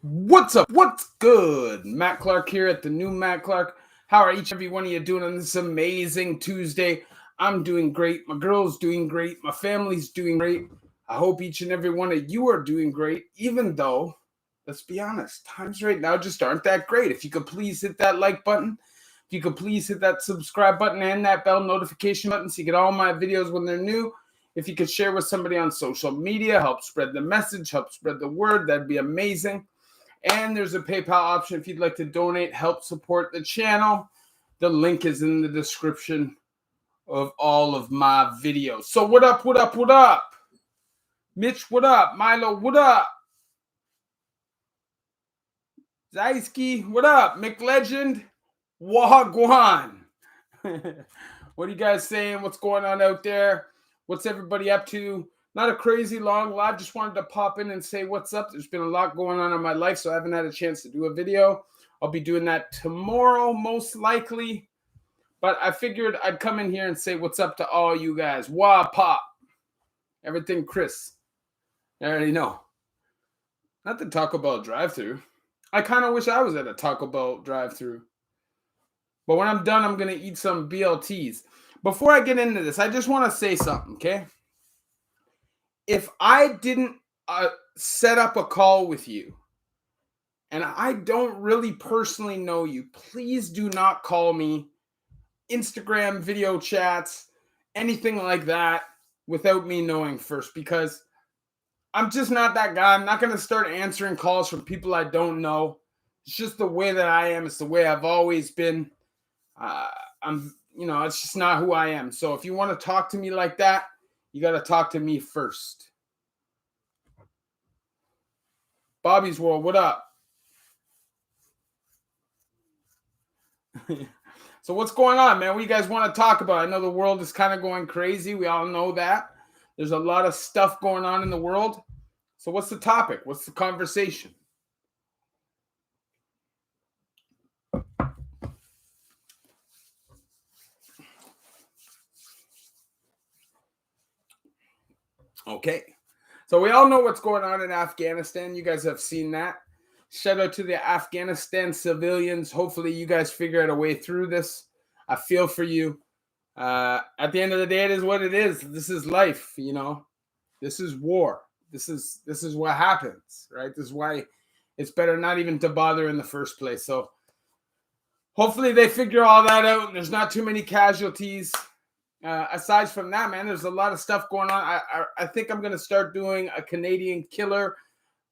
What's up? What's good? Matt Clark here at the new Matt Clark. How are each and every one of you doing on this amazing Tuesday? I'm doing great. My girl's doing great. My family's doing great. I hope each and every one of you are doing great, even though, let's be honest, times right now just aren't that great. If you could please hit that like button, if you could please hit that subscribe button and that bell notification button so you get all my videos when they're new. If you could share with somebody on social media, help spread the message, help spread the word, that'd be amazing. And there's a PayPal option if you'd like to donate, help support the channel. The link is in the description of all of my videos. So what up, what up, what up? Mitch, what up? Milo, what up? Zaiski, what up? McLegend, Wagwan. What are you guys saying? What's going on out there? What's everybody up to? Not a crazy long live. Just wanted to pop in and say what's up. There's been a lot going on in my life, so I haven't had a chance to do a video. I'll be doing that tomorrow, most likely. But I figured I'd come in here and say what's up to all you guys. Wah pop. Everything Chris. I already know. Not the Taco Bell drive-thru. I kind of wish I was at a Taco Bell drive-thru. But when I'm done, I'm going to eat some BLTs. Before I get into this, I just want to say something, okay? If I didn't set up a call with you, and I don't really personally know you, please do not call me, Instagram video chats, anything like that, without me knowing first, because I'm just not that guy. I'm not going to start answering calls from people I don't know. It's just the way that I am. It's the way I've always been. It's just not who I am. So if you want to talk to me like that, you got to talk to me first. Bobby's World, what up? So what's going on, man? What do you guys want to talk about? I know the world is kind of going crazy. We all know that. There's a lot of stuff going on in the world. So what's the topic? What's the conversation? Okay. So we all know what's going on in Afghanistan. You guys have seen that. Shout out to the Afghanistan civilians. Hopefully you guys figure out a way through this. I feel for you. At the end of the day, it is what it is. This is life, you know. This is war. This is what happens, right? This is why it's better not even to bother in the first place. So hopefully they figure all that out. There's not too many casualties. Aside from that, man, there's a lot of stuff going on. I think I'm going to start doing a Canadian killer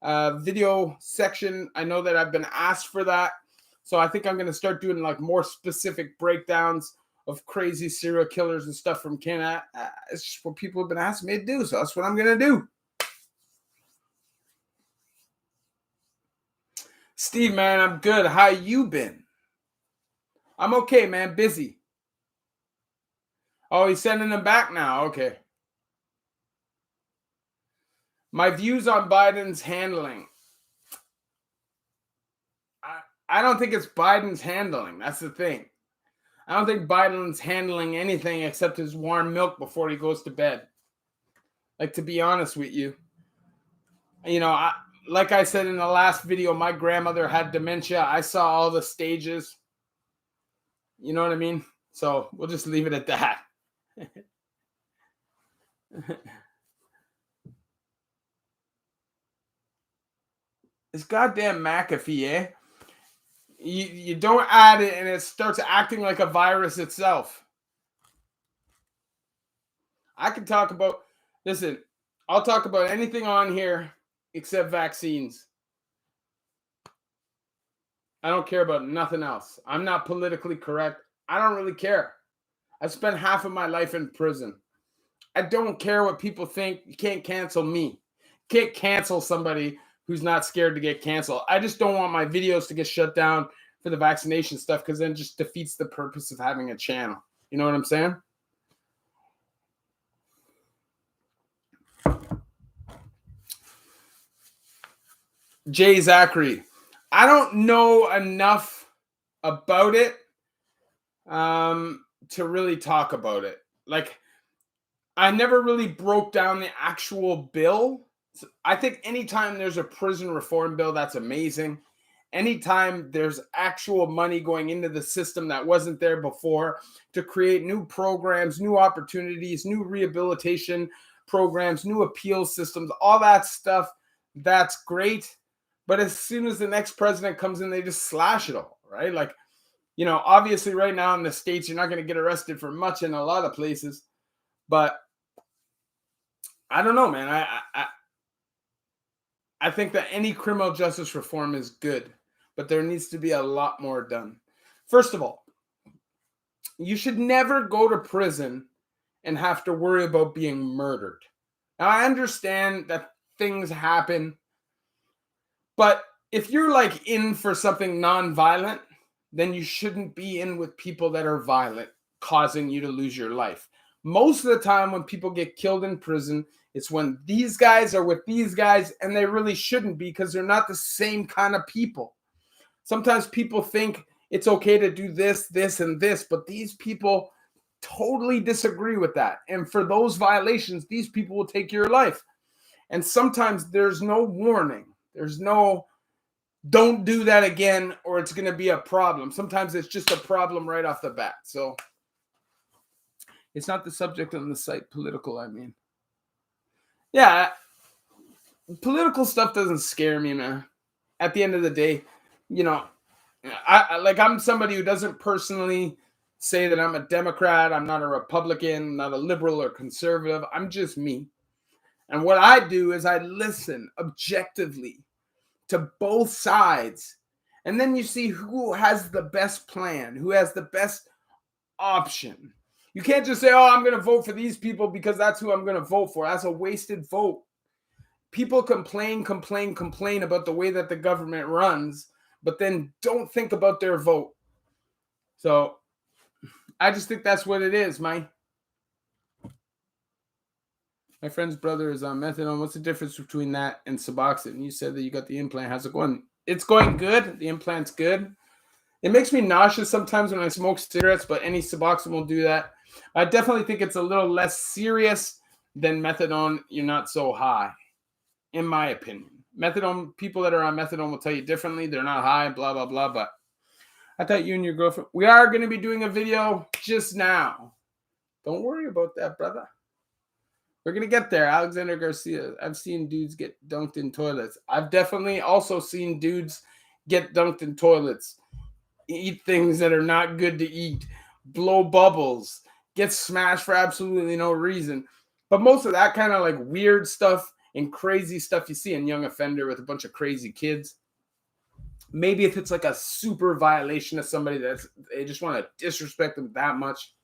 video section. I know that I've been asked for that. So I think I'm going to start doing like more specific breakdowns of crazy serial killers and stuff from Canada. It's just what people have been asking me to do. So that's what I'm going to do. Steve, man, I'm good. How you been? I'm okay, man. Busy. Oh, he's sending them back now. Okay. My views on Biden's handling. I don't think it's Biden's handling. That's the thing. I don't think Biden's handling anything except his warm milk before he goes to bed. Like, to be honest with you, like I said in the last video, my grandmother had dementia. I saw all the stages. You know what I mean? So we'll just leave it at that. This goddamn McAfee, eh? You don't add it and it starts acting like a virus itself. I can talk about, listen, I'll talk about anything on here except vaccines. I don't care about nothing else. I'm not politically correct. I don't really care. I spent half of my life in prison. I don't care what people think. You can't cancel me. You can't cancel somebody who's not scared to get canceled. I just don't want my videos to get shut down for the vaccination stuff because then it just defeats the purpose of having a channel. You know what I'm saying? Jay Zachary. I don't know enough about it to really talk about it. Like, I never really broke down the actual bill. I think anytime there's a prison reform bill, that's amazing. Anytime there's actual money going into the system that wasn't there before to create new programs, new opportunities, new rehabilitation programs, new appeal systems, all that stuff, that's great. But as soon as the next president comes in, they just slash it all, right? Like, obviously right now in the States, you're not going to get arrested for much in a lot of places. But I don't know, man. I think that any criminal justice reform is good, but there needs to be a lot more done. First of all, you should never go to prison and have to worry about being murdered. Now, I understand that things happen, but if you're like in for something non-violent, then you shouldn't be in with people that are violent, causing you to lose your life. Most of the time when people get killed in prison, it's when these guys are with these guys, and they really shouldn't be because they're not the same kind of people. Sometimes people think it's okay to do this, this, and this, but these people totally disagree with that. And for those violations, these people will take your life. And sometimes there's no warning. There's no, don't do that again, or it's going to be a problem. Sometimes it's just a problem right off the bat. So it's not the subject on the site, political, I mean. Yeah, political stuff doesn't scare me, man. At the end of the day, I'm somebody who doesn't personally say that I'm a Democrat. I'm not a Republican, not a liberal or conservative. I'm just me. And what I do is I listen objectively to both sides. And then you see who has the best plan, who has the best option. You can't just say, oh, I'm going to vote for these people because that's who I'm going to vote for. That's a wasted vote. People complain about the way that the government runs, but then don't think about their vote. So I just think that's what it is, My friend's brother is on methadone. What's the difference between that and Suboxone? You said that you got the implant. How's it going? It's going good. The implant's good. It makes me nauseous sometimes when I smoke cigarettes, but any Suboxone will do that. I definitely think it's a little less serious than methadone. You're not so high, in my opinion. Methadone, people that are on methadone will tell you differently. They're not high, blah, blah, blah. But I thought you and your girlfriend, we are going to be doing a video just now. Don't worry about that, brother. We're going to get there. Alexander Garcia. I've seen dudes get dunked in toilets. I've definitely also seen dudes get dunked in toilets, eat things that are not good to eat, blow bubbles, get smashed for absolutely no reason. But most of that kind of like weird stuff and crazy stuff you see in Young Offender with a bunch of crazy kids. Maybe if it's like a super violation of somebody that they just want to disrespect them that much.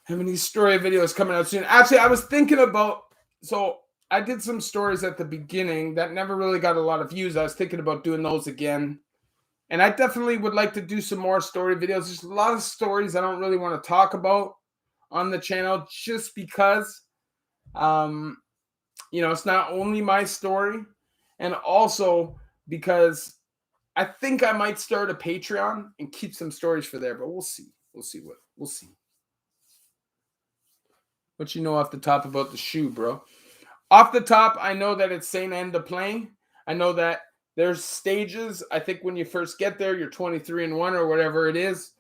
How many story videos coming out soon? Actually, I was thinking about, so I did some stories at the beginning that never really got a lot of views. I was thinking about doing those again. And I definitely would like to do some more story videos. There's a lot of stories I don't really want to talk about on the channel just because, it's not only my story, and also because I think I might start a Patreon and keep some stories for there, but we'll see. We'll see. What you know off the top about the shoe, bro? Off the top, I know that it's same end of playing. I know that there's stages. I think when you first get there, you're 23 and 1 or whatever it is.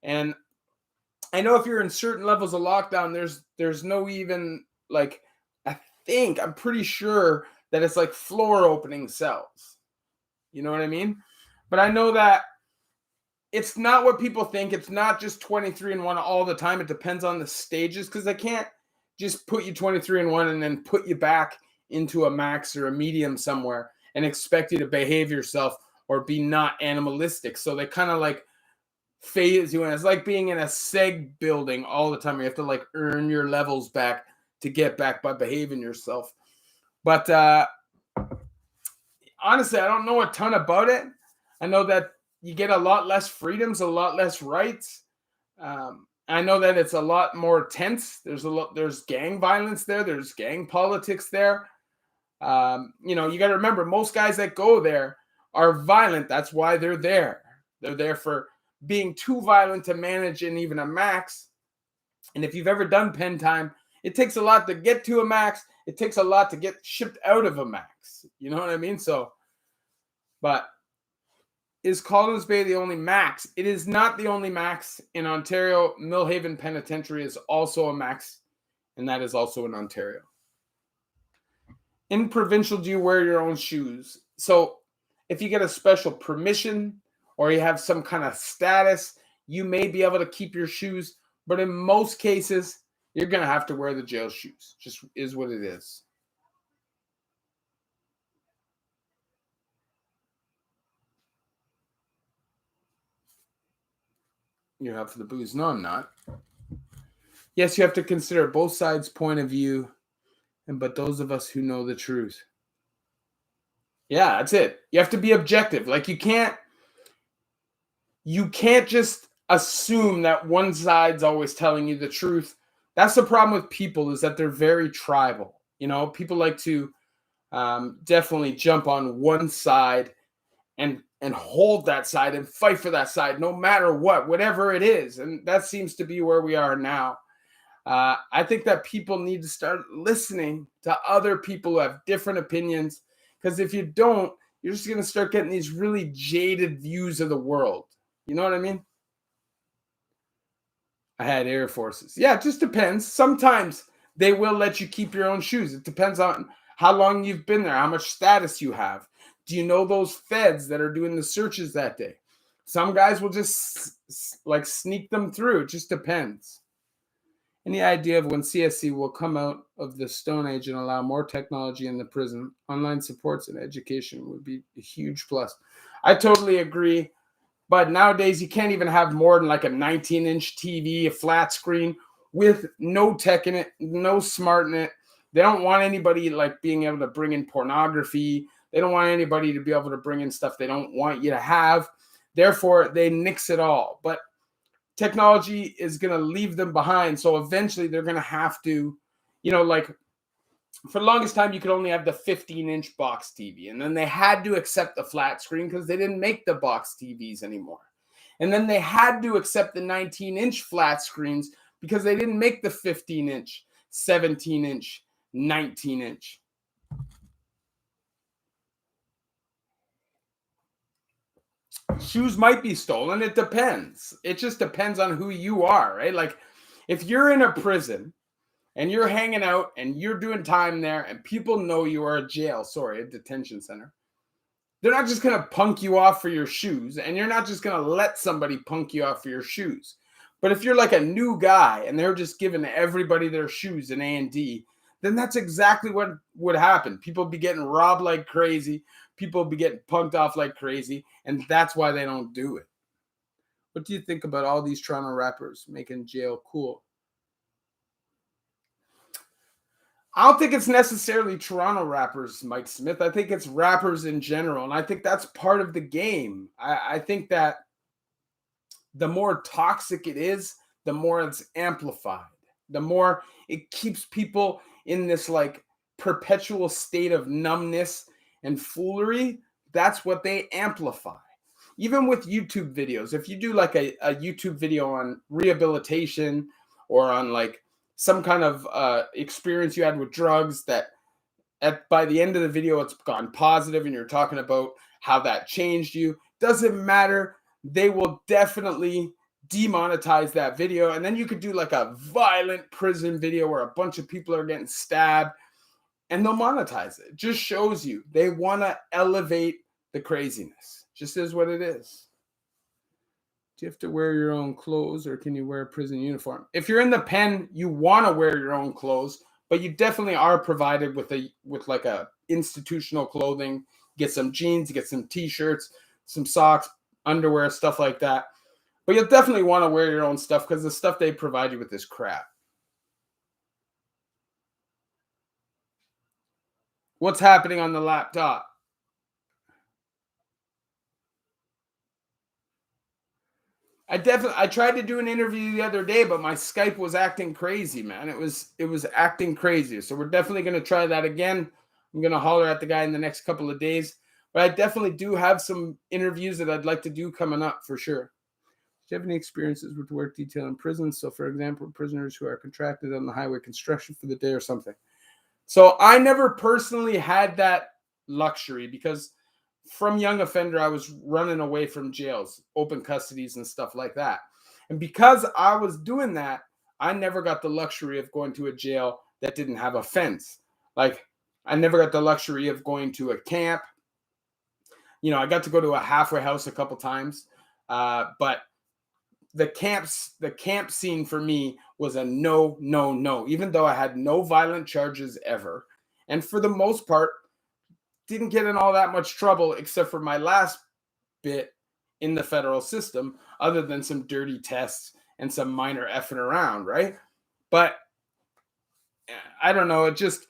And I know if you're in certain levels of lockdown, there's no even like, I'm pretty sure that it's like floor opening cells. You know what I mean? But I know that it's not what people think. It's not just 23 and 1 all the time. It depends on the stages because they can't just put you 23 and 1 and then put you back into a max or a medium somewhere and expect you to behave yourself or be not animalistic. So they kind of like phase you in. It's like being in a seg building all the time. You have to like earn your levels back to get back by behaving yourself. But honestly, I don't know a ton about it. I know that you get a lot less freedoms, a lot less rights. I know that it's a lot more tense. There's gang violence there. There's gang politics there. You got to remember, most guys that go there are violent. That's why they're there. They're there for being too violent to manage in even a max. And if you've ever done pen time, It takes a lot to get to a max. It takes a lot to get shipped out of a max. You know what I mean? So, but is Collins Bay the only max? It is not the only max. In Ontario, Millhaven Penitentiary is also a max, and that is also in Ontario. In provincial, do you wear your own shoes? So if you get a special permission or you have some kind of status, you may be able to keep your shoes. But in most cases, you're going to have to wear the jail shoes. Just is what it is. You're out for the booze. No, I'm not. Yes, you have to consider both sides' point of view, but those of us who know the truth. Yeah, that's it. You have to be objective. Like you can't just assume that one side's always telling you the truth. That's the problem with people, is that they're very tribal. You know, people like to definitely jump on one side and hold that side and fight for that side no matter what, whatever it is. And that seems to be where we are now. I think that people need to start listening to other people who have different opinions, because if you don't, you're just going to start getting these really jaded views of the world. You know what I mean? I had Air Forces. Yeah, it just depends. Sometimes they will let you keep your own shoes. It depends on how long you've been there, how much status you have. Do you know those feds that are doing the searches that day? Some guys will just like sneak them through. It just depends. Any idea of when CSC will come out of the Stone Age and allow more technology in the prison? Online supports and education would be a huge plus. I totally agree. But nowadays, you can't even have more than like a 19-inch TV, a flat screen with no tech in it, no smart in it. They don't want anybody like being able to bring in pornography. They don't want anybody to be able to bring in stuff they don't want you to have. Therefore, they nix it all. But technology is going to leave them behind. So eventually they're going to have to, you know, like for the longest time, you could only have the 15-inch box TV. And then they had to accept the flat screen because they didn't make the box TVs anymore. And then they had to accept the 19-inch flat screens because they didn't make the 15-inch, 17-inch, 19-inch. Shoes might be stolen. It depends. It just depends on who you are, right? Like if you're in a prison and you're hanging out and you're doing time there and people know you are a detention center, they're not just going to punk you off for your shoes, and you're not just going to let somebody punk you off for your shoes. But if you're like a new guy and they're just giving everybody their shoes in A&D, then that's exactly what would happen. People be getting robbed like crazy. People be getting punked off like crazy, and that's why they don't do it. What do you think about all these Toronto rappers making jail cool? I don't think it's necessarily Toronto rappers, Mike Smith. I think it's rappers in general. And I think that's part of the game. I think that the more toxic it is, the more it's amplified. The more it keeps people in this like perpetual state of numbness and foolery. That's what they amplify. Even with YouTube videos, if you do like a YouTube video on rehabilitation or on like some kind of experience you had with drugs that by the end of the video it's gone positive and you're talking about how that changed you, doesn't matter. They will definitely demonetize that video. And then you could do like a violent prison video where a bunch of people are getting stabbed and they'll monetize it. It just shows you they want to elevate the craziness. Just is what it is. Do you have to wear your own clothes or can you wear a prison uniform? If you're in the pen, you want to wear your own clothes, but you definitely are provided with like a institutional clothing. Get some jeans, get some t-shirts, some socks, underwear, stuff like that. But you'll definitely want to wear your own stuff because the stuff they provide you with is crap. What's happening on the laptop? I tried to do an interview the other day, but my Skype was acting crazy, man. It was acting crazy. So we're definitely going to try that again. I'm going to holler at the guy in the next couple of days. But I definitely do have some interviews that I'd like to do coming up for sure. Do you have any experiences with work detail in prisons? So, for example, prisoners who are contracted on the highway construction for the day or something. So, I never personally had that luxury because from young offender, I was running away from jails, open custodies, and stuff like that. And because I was doing that, I never got the luxury of going to a jail that didn't have a fence. Like, I never got the luxury of going to a camp. You know, I got to go to a halfway house a couple times, but the camp scene for me was a no, no, no. Even though I had no violent charges ever, and for the most part, didn't get in all that much trouble except for my last bit in the federal system, other than some dirty tests and some minor effing around, right? But I don't know. It just,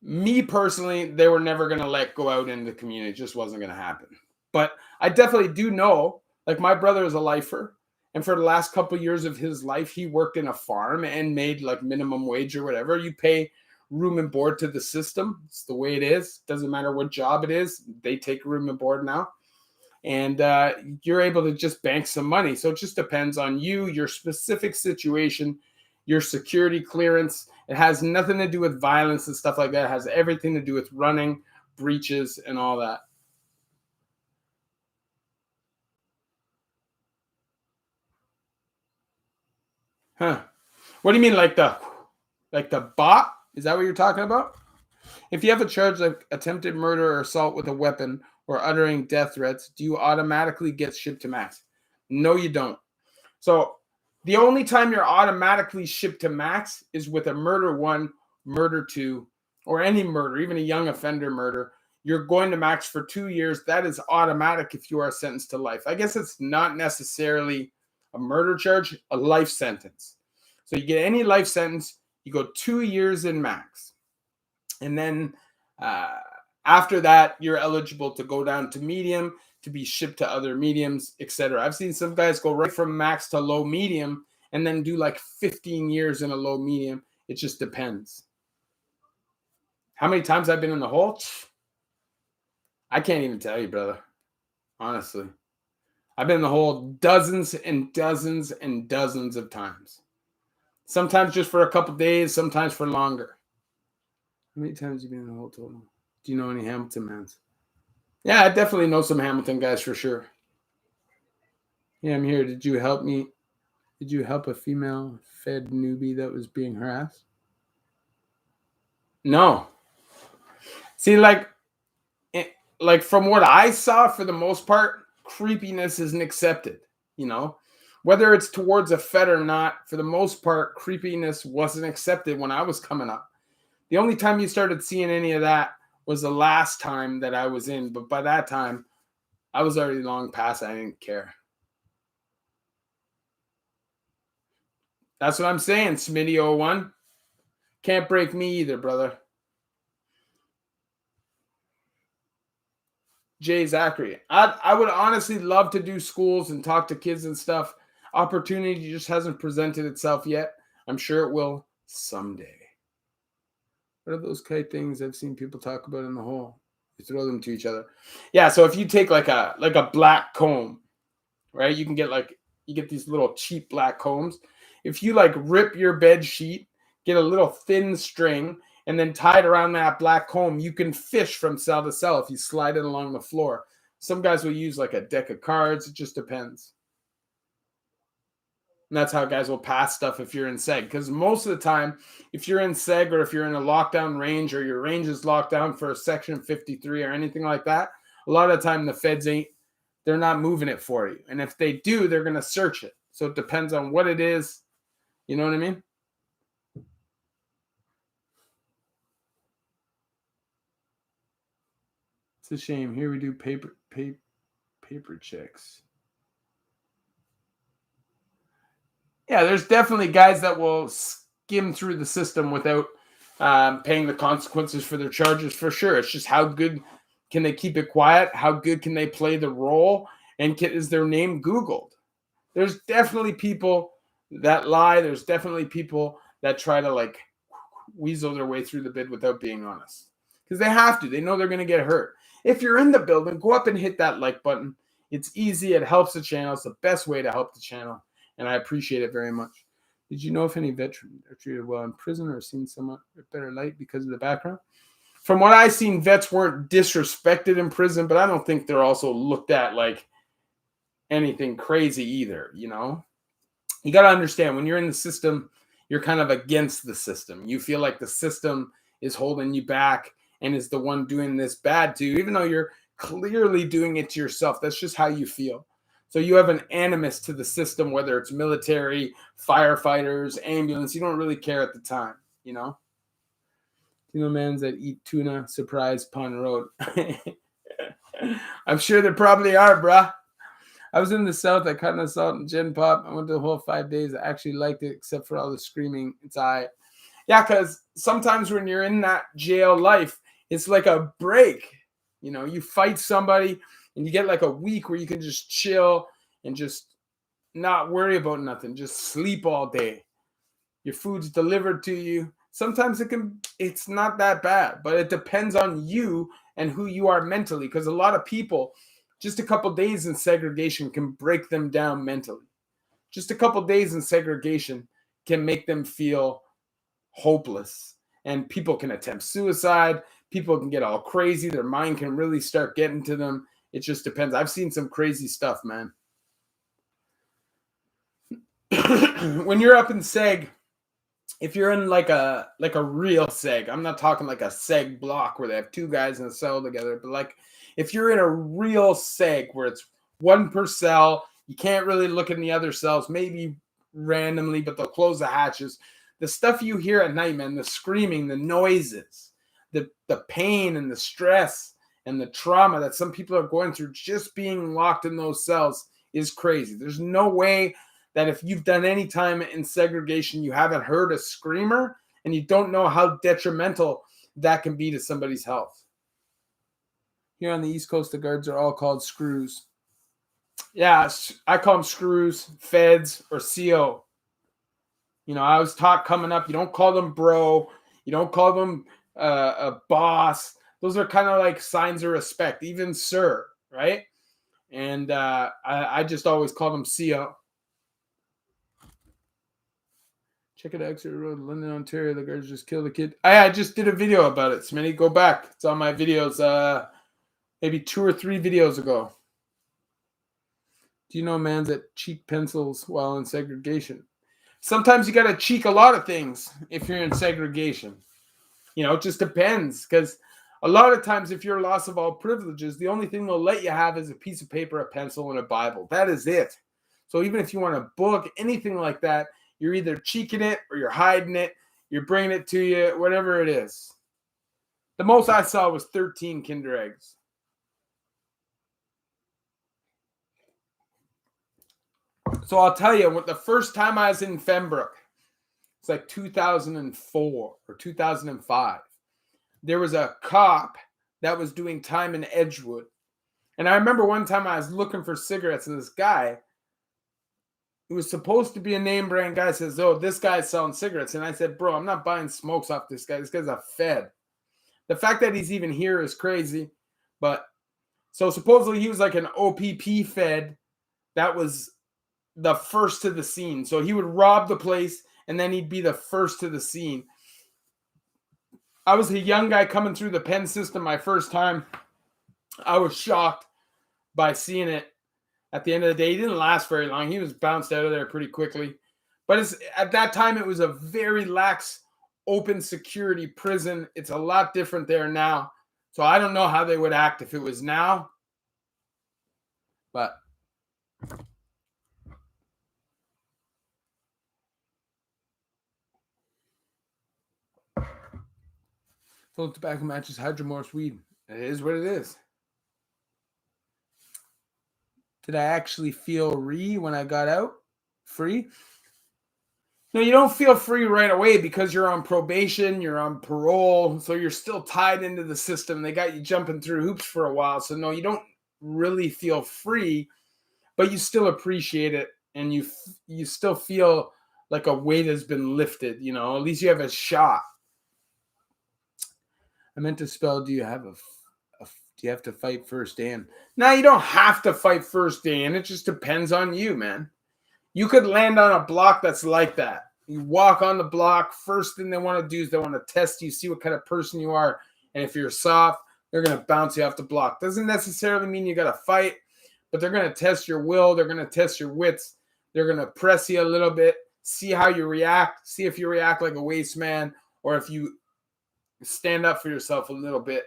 me personally, they were never going to let go out in the community. It just wasn't going to happen. But I definitely do know, like my brother is a lifer. And for the last couple of years of his life, he worked in a farm and made like minimum wage or whatever. You pay room and board to the system. It's the way it is. Doesn't matter what job it is. They take room and board now. And you're able to just bank some money. So it just depends on you, your specific situation, your security clearance. It has nothing to do with violence and stuff like that. It has everything to do with running, breaches, and all that. Huh. What do you mean like the bot? Is that what you're talking about? If you have a charge like attempted murder or assault with a weapon or uttering death threats, do you automatically get shipped to max? No, you don't. So the only time you're automatically shipped to max is with a murder 1, murder 2, or any murder, even a young offender murder. You're going to max for 2 years. That is automatic if you are sentenced to life. I guess it's not necessarily a murder charge, a life sentence. So you get any life sentence, you go 2 years in max. And then after that, you're eligible to go down to medium, to be shipped to other mediums, etc. I've seen some guys go right from max to low medium and then do like 15 years in a low medium. It just depends. How many times I've been in the hole? I can't even tell you, brother. Honestly. I've been in the hole dozens and dozens and dozens of times. Sometimes just for a couple days, sometimes for longer. How many times have you been in the hole total? Do you know any Hamilton mans? Yeah, I definitely know some Hamilton guys for sure. Yeah, I'm here. Did you help me? Did you help a female fed newbie that was being harassed? No. See, like from what I saw, for the most part, creepiness isn't accepted. You know, whether it's towards a fed or not, for the most part, creepiness wasn't accepted when I was coming up. The only time you started seeing any of that was the last time that I was in. But by that time, I was already long past. I didn't care. That's what I'm saying, Smitty01. Can't break me either, brother. Jay Zachary. I would honestly love to do schools and talk to kids and stuff. Opportunity just hasn't presented itself yet. I'm sure it will someday. What are those kite things I've seen people talk about in the hole? You throw them to each other. Yeah, so if you take like a black comb, right? You get these little cheap black combs. If you like rip your bed sheet, get a little thin string, and then tie it around that black comb, you can fish from cell to cell if you slide it along the floor. Some guys will use like a deck of cards. It just depends. And that's how guys will pass stuff if you're in seg. Because most of the time, if you're in seg or if you're in a lockdown range or your range is locked down for a section 53 or anything like that, a lot of the time the feds they're not moving it for you. And if they do, they're going to search it. So it depends on what it is. You know what I mean? It's a shame. Here we do paper checks. Yeah, there's definitely guys that will skim through the system without paying the consequences for their charges, for sure. It's just how good can they keep it quiet? How good can they play the role? And is their name Googled? There's definitely people that lie. There's definitely people that try to like weasel their way through the bid without being honest. Because they have to. They know they're going to get hurt. If you're in the building, go up and hit that like button. It's easy. It helps the channel. It's the best way to help the channel. And I appreciate it very much. Did you know if any veterans are treated well in prison or seen somewhat better light because of the background? From what I've seen, vets weren't disrespected in prison, but I don't think they're also looked at like anything crazy either, you know? You got to understand, when you're in the system, you're kind of against the system. You feel like the system is holding you back and is the one doing this bad to you, even though you're clearly doing it to yourself. That's just how you feel. So you have an animus to the system, whether it's military, firefighters, ambulance. You don't really care at the time, you know? You know, mans that eat tuna, surprise, Pond Road. I'm sure there probably are, bruh. I was in the South. I cut an assault and Gen Pop. I went the whole 5 days. I actually liked it, except for all the screaming. It's all right. Yeah, because sometimes when you're in that jail life, it's like a break. You know, you fight somebody and you get like a week where you can just chill and just not worry about nothing. Just sleep all day. Your food's delivered to you. Sometimes it's not that bad, but it depends on you and who you are mentally, because a lot of people, just a couple days in segregation can break them down mentally. Just a couple days in segregation can make them feel hopeless. And people can attempt suicide. People can get all crazy. Their mind can really start getting to them. It just depends. I've seen some crazy stuff, man. When you're up in seg, if you're in like a real seg, I'm not talking like a seg block where they have two guys in a cell together, but like if you're in a real seg where it's one per cell, you can't really look in the other cells, maybe randomly, but they'll close the hatches. The stuff you hear at night, man, the screaming, the noises, the pain and the stress and the trauma that some people are going through just being locked in those cells is crazy. There's no way that if you've done any time in segregation, you haven't heard a screamer and you don't know how detrimental that can be to somebody's health. Here on the East Coast, the guards are all called screws. Yeah, I call them screws, feds, or CO. You know, I was taught coming up, you don't call them bro. You don't call them a boss. Those are kind of like signs of respect, even sir, right? And I just always call them CO. Check it out, Exeter Road, London, Ontario. The guards just killed a kid. I just did a video about it, Smitty. Go back. It's on my videos, maybe 2 or 3 videos ago. Do you know mans that cheek pencils while in segregation? Sometimes you got to cheek a lot of things if you're in segregation. You know, it just depends, because a lot of times if you're loss of all privileges, the only thing they'll let you have is a piece of paper, a pencil, and a Bible. That is it. So even if you want a book, anything like that, you're either cheeking it or you're hiding it. You're bringing it to you, whatever it is. The most I saw was 13 Kinder Eggs. So I'll tell you, the first time I was in Fembrook, it's like 2004 or 2005. There was a cop that was doing time in Edgewood. And I remember one time I was looking for cigarettes, and this guy, who was supposed to be a name brand guy, says, "Oh, this guy's selling cigarettes." And I said, "Bro, I'm not buying smokes off this guy. This guy's a fed." The fact that he's even here is crazy. But so supposedly he was like an OPP fed that was the first to the scene. So he would rob the place and then he'd be the first to the scene. I was a young guy coming through the pen system my first time. I was shocked by seeing it. At the end of the day, he didn't last very long. He was bounced out of there pretty quickly. But at that time, it was a very lax, open security prison. It's a lot different there now. So I don't know how they would act if it was now. But full tobacco matches hydromorphs weed. It is what it is. Did I actually feel when I got out? Free? No, you don't feel free right away because you're on probation, you're on parole, so you're still tied into the system. They got you jumping through hoops for a while. So no, you don't really feel free, but you still appreciate it, and you still feel like a weight has been lifted, you know. At least you have a shot. I meant to spell, do you have Do you have to fight first day in? Now, you don't have to fight first day in. It just depends on you, man. You could land on a block that's like that. You walk on the block. First thing they want to do is they want to test you, see what kind of person you are. And if you're soft, they're going to bounce you off the block. Doesn't necessarily mean you got to fight, but they're going to test your will. They're going to test your wits. They're going to press you a little bit, see how you react, see if you react like a waste man or if you stand up for yourself a little bit.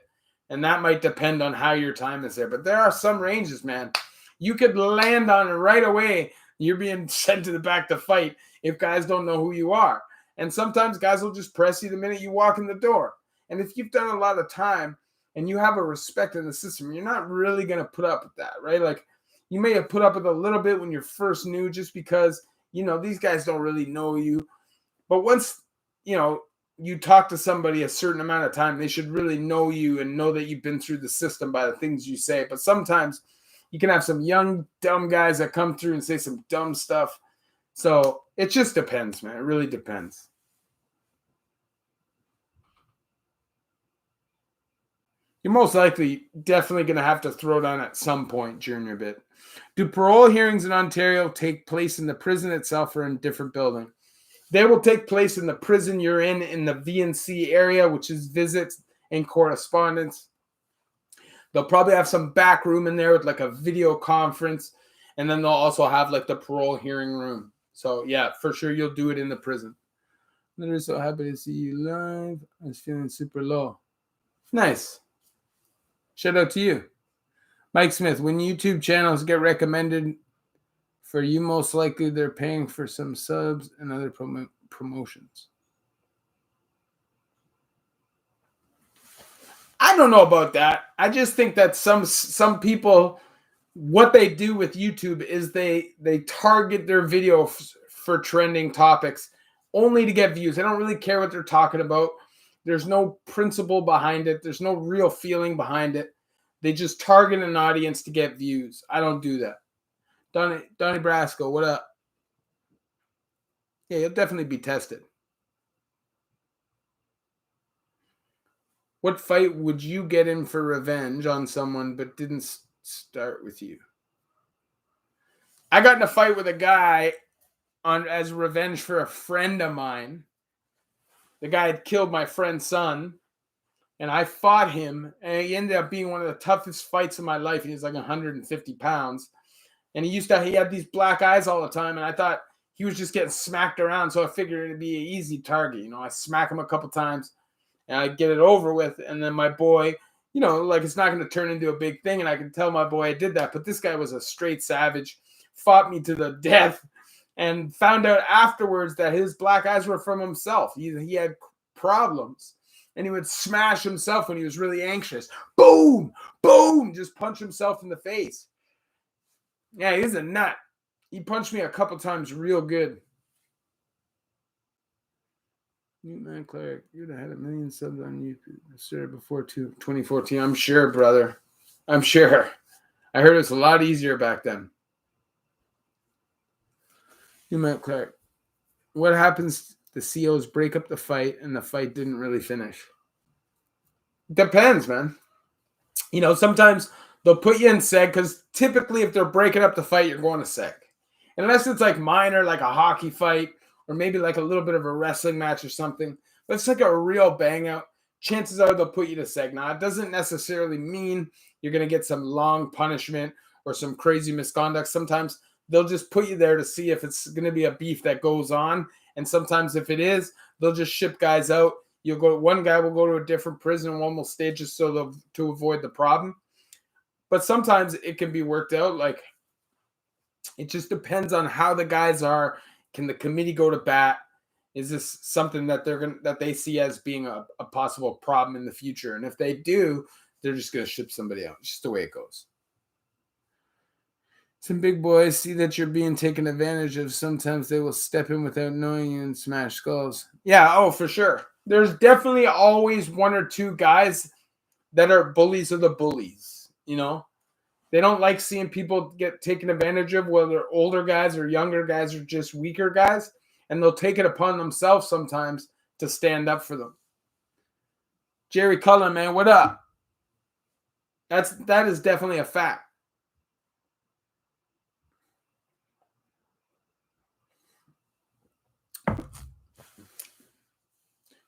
And that might depend on how your time is there. But there are some ranges, man. You could land on it right away. You're being sent to the back to fight if guys don't know who you are. And sometimes guys will just press you the minute you walk in the door. And if you've done a lot of time and you have a respect in the system, you're not really going to put up with that, right? Like, you may have put up with a little bit when you're first new just because, you know, these guys don't really know you. But once, you know, you talk to somebody a certain amount of time, they should really know you and know that you've been through the system by the things you say. But sometimes you can have some young, dumb guys that come through and say some dumb stuff. So it just depends, man. It really depends. You're most likely definitely going to have to throw down at some point during your bit. Do parole hearings in Ontario take place in the prison itself or in a different building? They will take place in the prison you're in the VNC area, which is visits and correspondence. They'll probably have some back room in there with like a video conference. And then they'll also have like the parole hearing room. So yeah, for sure you'll do it in the prison. I'm so happy to see you live. I was feeling super low. Nice. Shout out to you. Mike Smith, when YouTube channels get recommended for you, most likely they're paying for some subs and other promotions. I don't know about that. I just think that some people, what they do with YouTube is they target their video for trending topics only to get views. They don't really care what they're talking about. There's no principle behind it. There's no real feeling behind it. They just target an audience to get views. I don't do that. Donnie Brasco, what up? Yeah, you'll definitely be tested. What fight would you get in for revenge on someone but didn't start with you? I got in a fight with a guy as revenge for a friend of mine. The guy had killed my friend's son, and I fought him, and he ended up being one of the toughest fights of my life. He was like 150 pounds. And he had these black eyes all the time, and I thought he was just getting smacked around, so I figured it'd be an easy target. You know, I smack him a couple times, and I get it over with, and then my boy, you know, like it's not going to turn into a big thing, and I can tell my boy I did that. But this guy was a straight savage, fought me to the death, and found out afterwards that his black eyes were from himself. He had problems, and he would smash himself when he was really anxious. Boom, boom, just punch himself in the face. Yeah, he's a nut. He punched me a couple times real good. Man, Clark, you'd have had 1 million subs on YouTube. I started before 2014. I'm sure, brother. I'm sure. I heard it's a lot easier back then. You met Clark. What happens? The COs break up the fight, and the fight didn't really finish. Depends, man. You know, sometimes they'll put you in seg because typically if they're breaking up the fight, you're going to seg. Unless it's like minor, like a hockey fight, or maybe like a little bit of a wrestling match or something. But it's like a real bang out. Chances are they'll put you to seg. Now, it doesn't necessarily mean you're going to get some long punishment or some crazy misconduct. Sometimes they'll just put you there to see if it's going to be a beef that goes on. And sometimes if it is, they'll just ship guys out. One guy will go to a different prison, one will stay just to avoid the problem. But sometimes it can be worked out. Like, it just depends on how the guys are. Can the committee go to bat? Is this something that they see as being a possible problem in the future? And if they do, they're just going to ship somebody out. It's just the way it goes. Some big boys see that you're being taken advantage of. Sometimes they will step in without knowing you and smash skulls. Yeah, oh, for sure. There's definitely always one or two guys that are bullies of the bullies, you know? They don't like seeing people get taken advantage of, whether they're older guys or younger guys or just weaker guys. And they'll take it upon themselves sometimes to stand up for them. Jerry Cullen, man, what up? That is definitely a fact.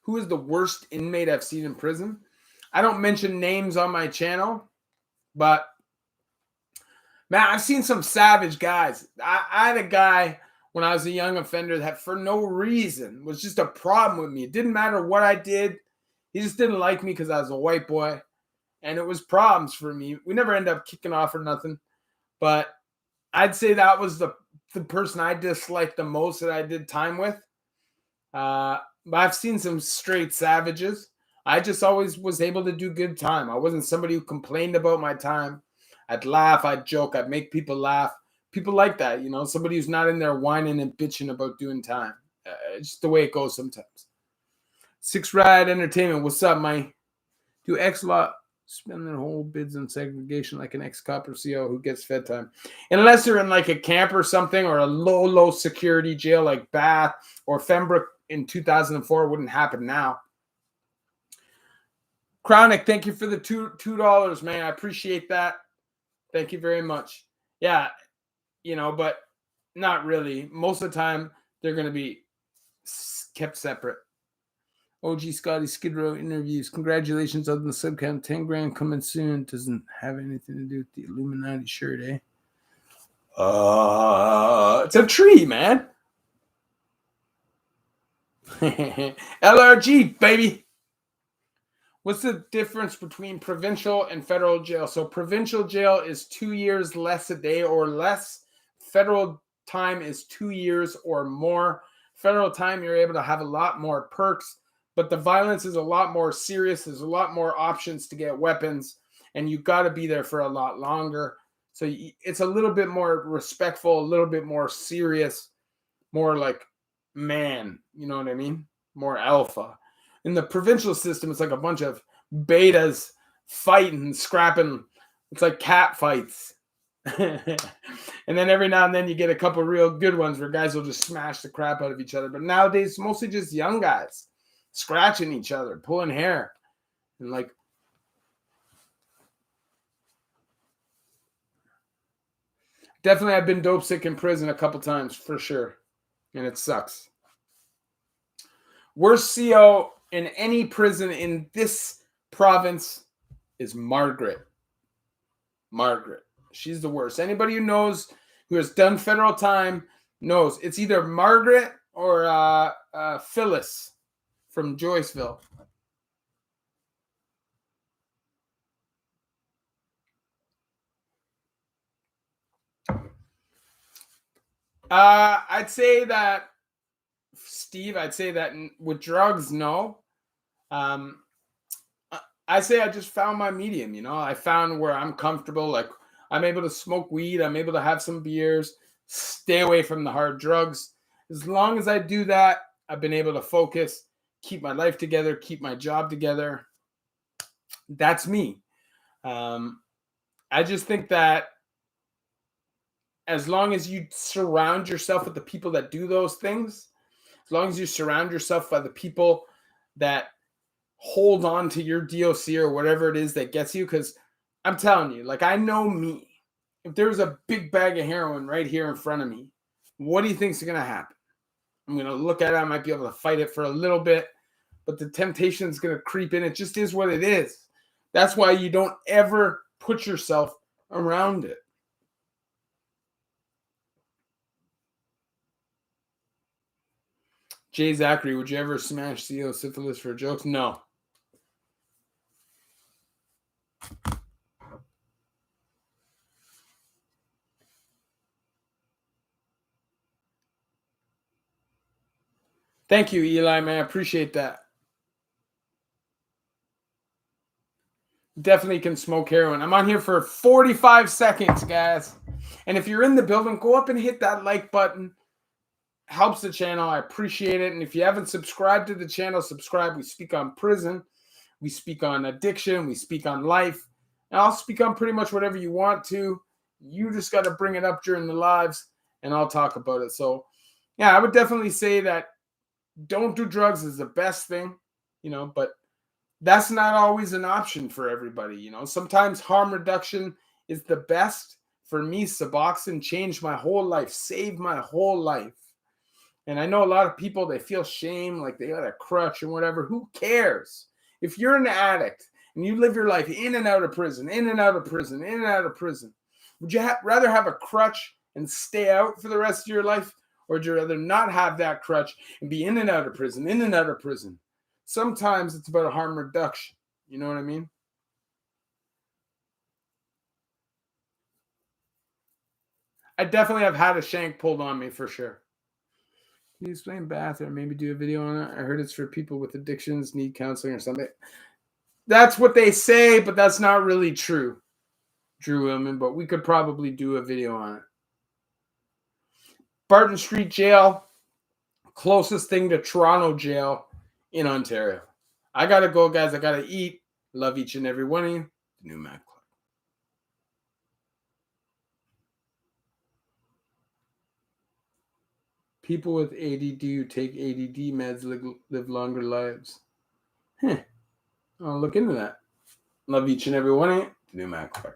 Who is the worst inmate I've seen in prison? I don't mention names on my channel, but man, I've seen some savage guys. I had a guy when I was a young offender that for no reason was just a problem with me. It didn't matter what I did. He just didn't like me because I was a white boy. And it was problems for me. We never ended up kicking off or nothing. But I'd say that was the person I disliked the most that I did time with. But I've seen some straight savages. I just always was able to do good time. I wasn't somebody who complained about my time. I'd laugh, I'd joke, I'd make people laugh. People like that, somebody who's not in there whining and bitching about doing time. It's just the way it goes sometimes. Six Ride Entertainment, what's up, Mike? Do X-Lot spend their whole bids on segregation like an ex-cop or CO who gets fed time? Unless they're in like a camp or something, or a low security jail like Bath or Fembrook in 2004, it wouldn't happen now. Chronic, thank you for the $2, man. I appreciate that. Thank you very much. Yeah, but not really. Most of the time, they're going to be kept separate. OG Scotty Skid Row interviews. Congratulations on the subcount. 10 grand coming soon. Doesn't have anything to do with the Illuminati shirt, eh? It's a tree, man. LRG, baby. What's the difference between provincial and federal jail? So provincial jail is 2 years less a day or less. Federal time is 2 years or more. Federal time, you're able to have a lot more perks, but the violence is a lot more serious. There's a lot more options to get weapons, and you got to be there for a lot longer. So it's a little bit more respectful, a little bit more serious, more like man, you know what I mean? More alpha. In the provincial system, it's like a bunch of betas fighting, scrapping. It's like cat fights. And then every now and then you get a couple real good ones where guys will just smash the crap out of each other. But nowadays, mostly just young guys scratching each other, pulling hair. And like, definitely I've been dope sick in prison a couple times for sure. And it sucks. Worst CO in any prison in this province is Margaret. Margaret. She's the worst. Anybody who knows, who has done federal time, knows it's either Margaret or Phyllis from Joyceville. I'd say that, Steve, with drugs, no. I say I just found my medium, I found where I'm comfortable. Like, I'm able to smoke weed. I'm able to have some beers, stay away from the hard drugs. As long as I do that, I've been able to focus, keep my life together, keep my job together. That's me. I just think that as long as you surround yourself with the people that do those things, as long as you surround yourself by the people that hold on to your DOC or whatever it is that gets you, because I'm telling you, like, I know me. If there's a big bag of heroin right here in front of me, what do you think is going to happen? I'm going to look at it. I might be able to fight it for a little bit, but the temptation is going to creep in. It just is what it is. That's why you don't ever put yourself around it. Jay Zachary, would you ever smash CO syphilis for jokes? No. Thank you, Eli, man. I appreciate that. Definitely can smoke heroin. I'm on here for 45 seconds, guys. And if you're in the building, go up and hit that like button. Helps the channel. I appreciate it. And if you haven't subscribed to the channel, subscribe. We speak on prison. We speak on addiction. We speak on life. And I'll speak on pretty much whatever you want to. You just got to bring it up during the lives, and I'll talk about it. So, yeah, I would definitely say that don't do drugs is the best thing, but that's not always an option for everybody. Sometimes harm reduction is the best. For me, Suboxone changed my whole life, saved my whole life. And I know a lot of people, they feel shame, like they got a crutch and whatever. Who cares? If you're an addict and you live your life in and out of prison, in and out of prison, in and out of prison, would you rather have a crutch and stay out for the rest of your life? Or would you rather not have that crutch and be in and out of prison, in and out of prison? Sometimes it's about a harm reduction. You know what I mean? I definitely have had a shank pulled on me for sure. Can you explain bath or maybe do a video on it? I heard it's for people with addictions, need counseling or something. That's what they say, but that's not really true, Drew Willman. But we could probably do a video on it. Barton Street Jail, closest thing to Toronto Jail in Ontario. I gotta go, guys. I gotta eat. Love each and every one of you. The New Mac Club. People with ADD who take ADD meds live longer lives. I'll look into that. Love each and every one of you. The New Mac Club.